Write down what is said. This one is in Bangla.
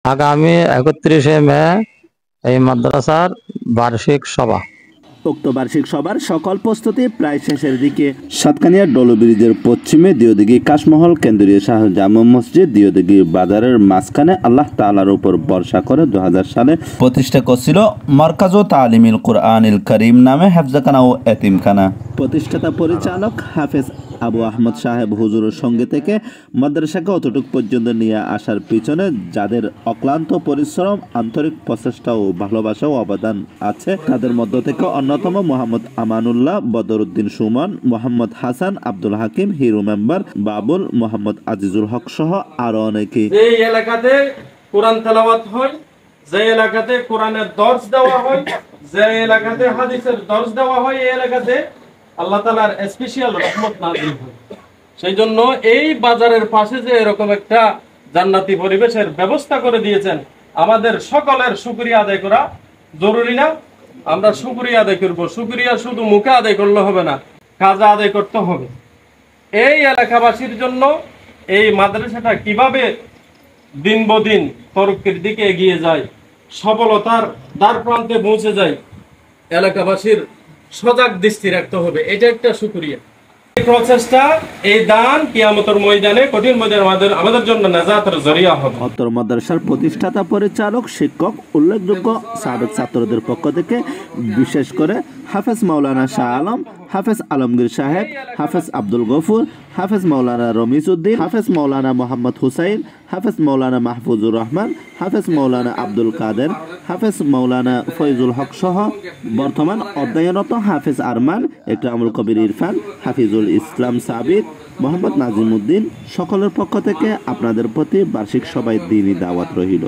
আগামী 31শে মে এই মাদ্রাসার বার্ষিক সভা। উক্ত বার্ষিক সভার সকল প্রস্তুতি প্রায় শেষের দিকে। সাতকানিয়া ডলু ব্রিজের পশ্চিমে দিওদিঘি কাশমহল কেন্দ্রীয় শাহ জামা মসজিদ দিওদিঘি বাজারের মাঝখানে আল্লাহ তাআলার উপর ভরসা করে 2000 সালে প্রতিষ্ঠা করছিল মারকাজু তালিমিল কুরআনিল কারীম নামে হেফজখানা ও এতিমখানা। প্রতিষ্ঠাতা পরিচালক হাফেজ আবু আহমদ সাহেব হুজুরের সঙ্গে থেকে মাদ্রাসাকে অতটুক পর্যন্ত নিয়ে আসার পিছনে যাদের অক্লান্ত পরিশ্রম, আন্তরিক প্রচেষ্টা ও ভালোবাসা ও অবদান আছে, তাদের মধ্য থেকে অন্যতম মোহাম্মদ আমানুল্লাহ, বদরুদ্দিন সুমন, মোহাম্মদ হাসান, আব্দুল হাকিম, হিরু মেম্বার, বাবুল, মোহাম্মদ আজিজুল হক সহ আরো অনেকে। এই এলাকাতে কোরআন তেলাওয়াত হয়, যে এলাকাতে কোরআনের দর্স দেওয়া হয়, যে এলাকাতে হাদিসের দর্স দেওয়া হয়, এই এলাকাতে আল্লাহ তাআলার স্পেশাল রহমত নাযিল হয়। সেই জন্য এই বাজারের পাশে যে এরকম একটা জান্নাতি পরিবেশের ব্যবস্থা করে দিয়েছেন, আমাদের সকলের শুকরিয়া আদায় করা জরুরি না? আমরা শুকরিয়া আদায় করব। শুকরিয়া শুধু মুখে আদায় করলে হবে না, কাজে আদায় করতে হবে। এই এলাকাবাসীর জন্য এই মাদ্রাসাটা কিভাবে দিন বদিন তরক্কির দিকে এগিয়ে যায়, সফলতার দ্বার প্রান্তে পৌঁছে যায়, এলাকাবাসীর সজাগ দৃষ্টি রাখতে হবে। এটা একটা শুকরিয়া। এই প্রচেষ্টা, এই দান কিয়ামতের ময়দানে, কঠিন ময়দানে আমাদের জন্য নাজাতের জরিয়া হবে। অত্র মাদ্রাসার প্রতিষ্ঠাতা পরিচালক, শিক্ষক, উল্লেখযোগ্য সাবেক ছাত্রদের পক্ষ থেকে বিশেষ করে হাফেজ মাওলানা শাহ আলম, হাফেজ আলমগীর সাহেব, হাফেজ আব্দুল গফুর, হাফেজ মাওলানা রমিজ উদ্দিন, হাফেজ মাওলানা মোহাম্মদ হুসাইন, হাফেজ মাওলানা মাহফুজুর রহমান, হাফেজ মাওলানা আব্দুল কাদের, হাফেজ মাওলানা ফয়জুল হক সহ বর্তমান অধ্যয়নরত হাফেজ আরমান, ইকরামুল কবির ইরফান, হাফিজুল ইসলাম সাবির, মোহাম্মদ নাজিম উদ্দিন সকলের পক্ষ থেকে আপনাদের প্রতি বার্ষিক সভায় দ্বীনি দাওয়াত রহিল।